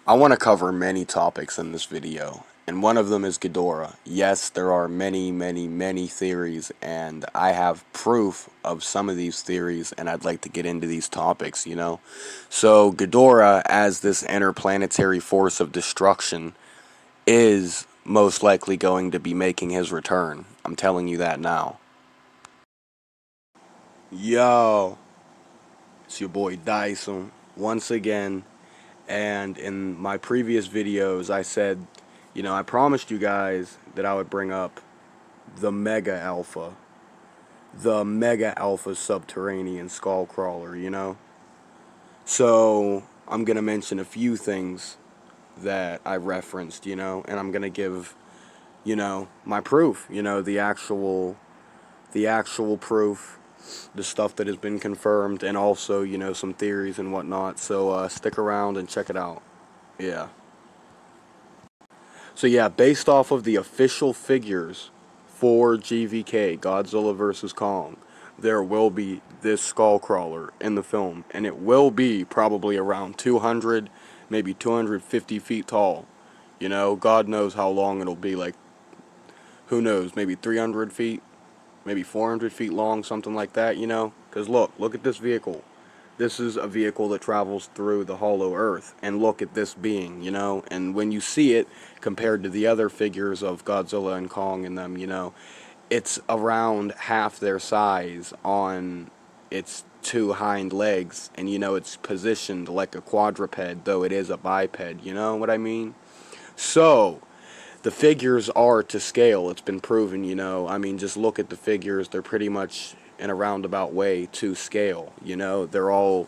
I want to cover many topics in this video, and one of them is Ghidorah. Yes, there are many theories, and I have proof of some of these theories, and I'd like to get into these topics, you know? So, Ghidorah, as this interplanetary force of destruction, is most likely going to be making his return. I'm telling you that now. Yo, it's your boy Dyson, once again. And in my previous videos, I said, I promised you guys that I would bring up the Mega Alpha subterranean skull crawler, So, I'm going to mention a few things that I referenced, and I'm going to give, my proof, the actual proof, the stuff that has been confirmed, and also, some theories and whatnot. So, stick around and check it out. Yeah. So yeah, based off of the official figures for GVK, Godzilla vs. Kong, there will be this skull crawler in the film, and it will be probably around 200, maybe 250 feet tall. God knows how long it'll be, like, who knows, maybe 300 feet, maybe 400 feet long, something like that, Because look at this vehicle. This is a vehicle that travels through the hollow earth, and look at this being, and when you see it compared to the other figures of Godzilla and Kong and them, it's around half their size on its two hind legs, and it's positioned like a quadruped, though it is a biped, you know what I mean? So, the figures are to scale. It's been proven, I mean, just look at the figures. They're pretty much in a roundabout way to scale, They're all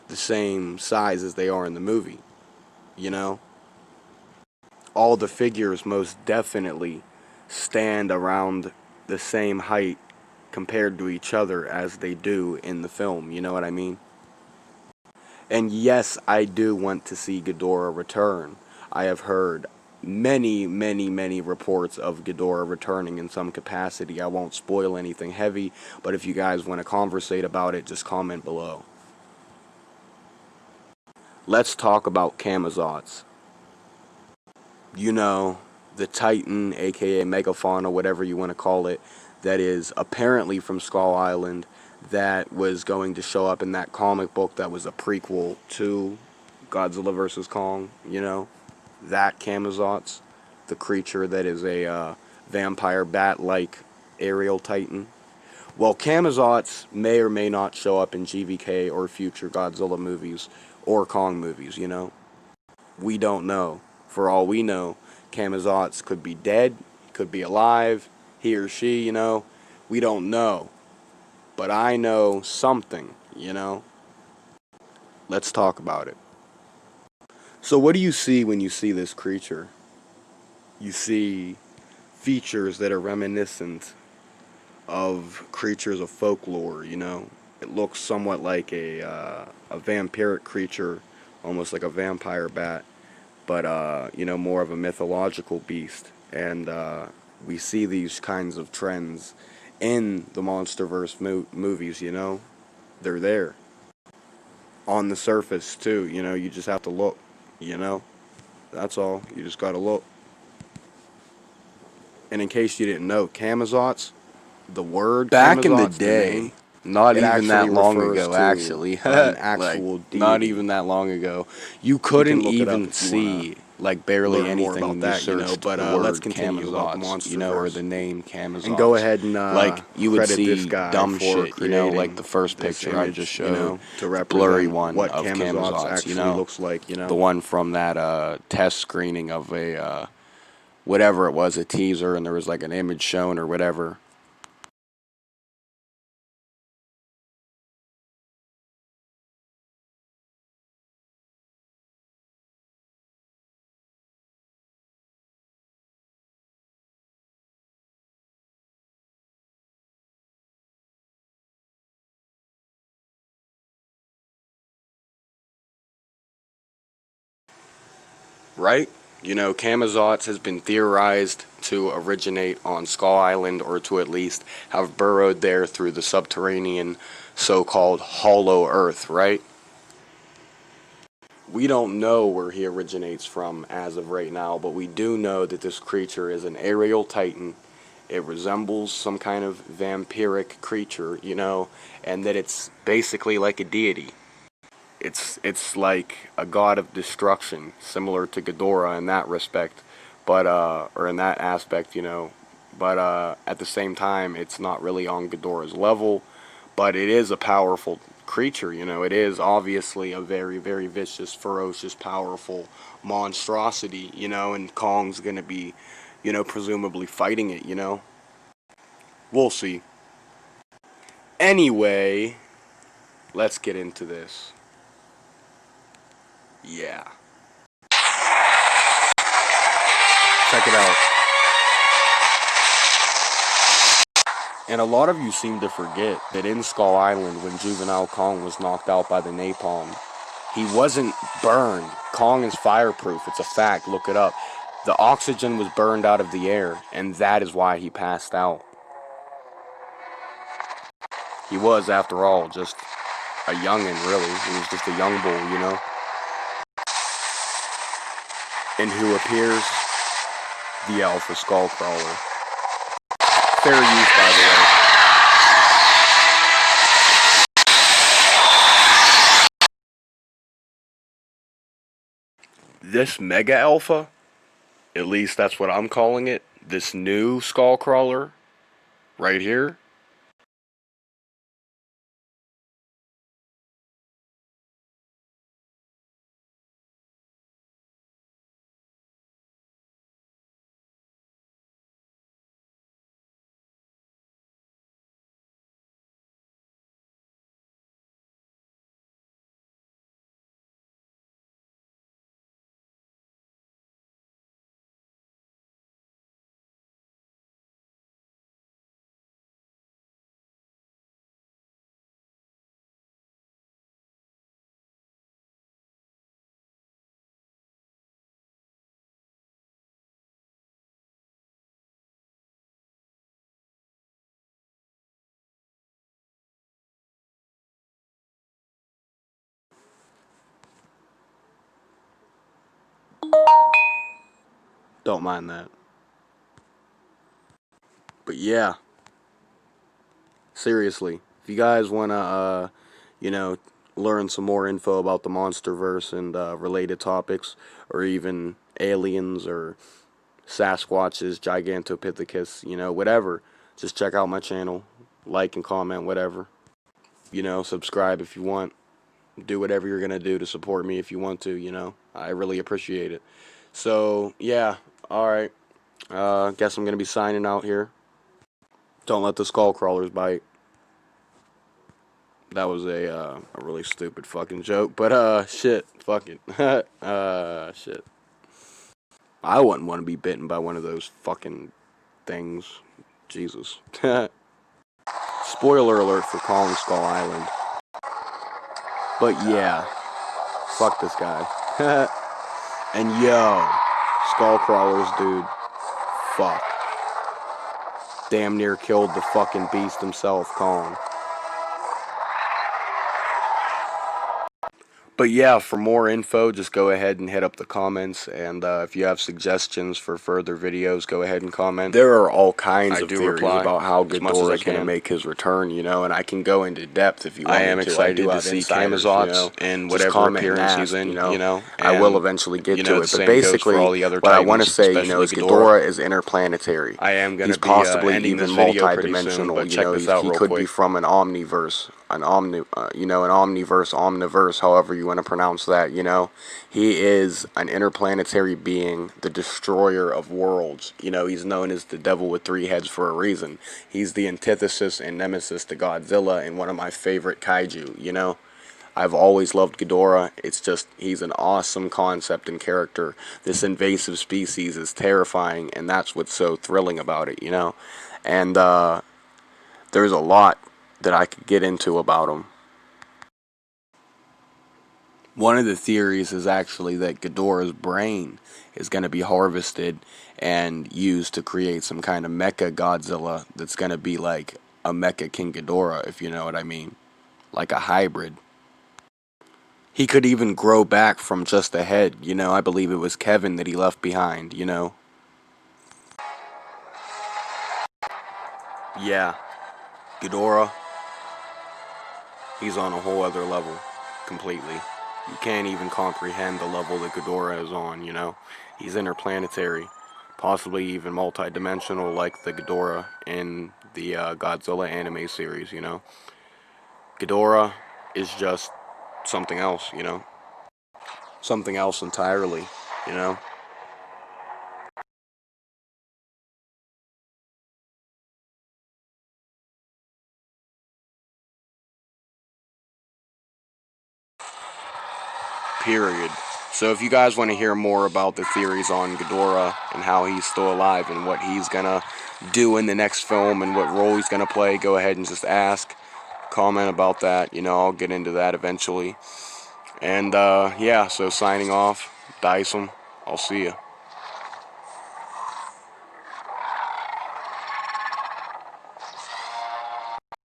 the same size as they are in the movie, you know? All the figures most definitely stand around the same height compared to each other as they do in the film, you know what I mean? And yes, I do want to see Ghidorah return. I have heard many reports of Ghidorah returning in some capacity. I won't spoil anything heavy, but if you guys want to conversate about it, just comment below. Let's talk about Camazotz. The Titan, aka Megafauna, whatever you want to call it, that is apparently from Skull Island, that was going to show up in that comic book that was a prequel to Godzilla vs. Kong, that Camazotz, the creature that is a vampire bat-like aerial titan. Well, Camazotz may or may not show up in GVK or future Godzilla movies or Kong movies, We don't know. For all we know, Camazotz could be dead, could be alive, he or she, We don't know. But I know something, Let's talk about it. So what do you see when you see this creature? You see features that are reminiscent of creatures of folklore, It looks somewhat like a vampiric creature, almost like a vampire bat, but, more of a mythological beast. And we see these kinds of trends in the MonsterVerse movies, They're there. On the surface, too, you just have to look, That's all. You just gotta look. And in case you didn't know, Camazotz, the word Back in the Camazotz, the day, name, not it even that actually long refers ago, to actually, an like, actual not deity. even that long ago, you You can couldn't look it up even if you want to see, like, barely learn more anything about when you that, searched But the let's word continue about the Camazotz, or MonsterVerse. the name And go Camazotz. ahead and Like, you would credit this see guy dumb for shit, like creating the first this picture I just image, showed, to the blurry represent one what of Camazotz Camazotz, actually the looks like, one from that test screening of a, whatever it was, a teaser, and there was like an image shown or whatever. Right? Camazotz has been theorized to originate on Skull Island, or to at least have burrowed there through the subterranean so-called hollow earth, right? We don't know where he originates from as of right now, but we do know that this creature is an aerial titan. It resembles some kind of vampiric creature, you know, and that it's basically like a deity. It's like a god of destruction, similar to Ghidorah in that respect, but or in that aspect, you know. But at the same time, it's not really on Ghidorah's level, but it is a powerful creature, you know. It is obviously a very, very vicious, ferocious, powerful monstrosity, you know, and Kong's gonna be, you know, presumably fighting it, you know. We'll see. Anyway, let's get into this. Yeah. Check it out. And a lot of you seem to forget that in Skull Island, when Juvenile Kong was knocked out by the napalm, he wasn't burned. Kong is fireproof. It's a fact. Look it up. The oxygen was burned out of the air, and that is why he passed out. He was, after all, just a youngin', really. He was just a young bull, you know? And who appears? The Alpha Skullcrawler. Fair use, by the way. This Mega Alpha, at least that's what I'm calling it, this new Skullcrawler, right here, don't mind that. But yeah, seriously, if you guys want to, you know, learn some more info about the MonsterVerse and related topics, or even aliens or Sasquatches, Gigantopithecus, you know, whatever, just check out my channel, like and comment, whatever. You know, subscribe if you want. Do whatever you're going to do to support me if you want to, you know. I really appreciate it. So, yeah, alright. Guess I'm going to be signing out here. Don't let the skull crawlers bite. That was a really stupid fucking joke, but shit, fuck it. Shit. I wouldn't want to be bitten by one of those fucking things. Jesus. Spoiler alert for Kong Skull Island. But yeah, fuck this guy. And yo, skull crawlers, dude. Fuck. Damn near killed the fucking beast himself, Kong. But yeah, for more info, just go ahead and hit up the comments, and if you have suggestions for further videos, go ahead and comment. There are all kinds of theories about how Ghidorah can make his return, you know, and I can go into depth if you want me to. I am excited to see Camazotz and whatever appearance he's in, you know. I will eventually get to it, but basically, what I want to say, you know, is Ghidorah is interplanetary. He's possibly even multi-dimensional, you know, he could be from an omniverse. An omniverse, however you want to pronounce that, you know. He is an interplanetary being, the destroyer of worlds. You know, he's known as the devil with three heads for a reason. He's the antithesis and nemesis to Godzilla and one of my favorite kaiju, you know. I've always loved Ghidorah. It's just, he's an awesome concept and character. This invasive species is terrifying, and that's what's so thrilling about it, you know. And there's a lot that I could get into about him. One of the theories is actually that Ghidorah's brain is going to be harvested and used to create some kind of mecha Godzilla that's going to be like a mecha King Ghidorah, if you know what I mean. Like a hybrid. He could even grow back from just a head, you know. I believe it was Kevin that he left behind, you know. Yeah, Ghidorah, he's on a whole other level, completely. You can't even comprehend the level that Ghidorah is on, you know. He's interplanetary, possibly even multi-dimensional like the Ghidorah in the Godzilla anime series, you know. Ghidorah is just something else, you know. Something else entirely, you know. Period. So if you guys want to hear more about the theories on Ghidorah and how he's still alive and what he's gonna do in the next film and what role he's gonna play, go ahead and just ask, comment about that. You know, I'll get into that eventually. And yeah, so signing off, Dyson. I'll see ya.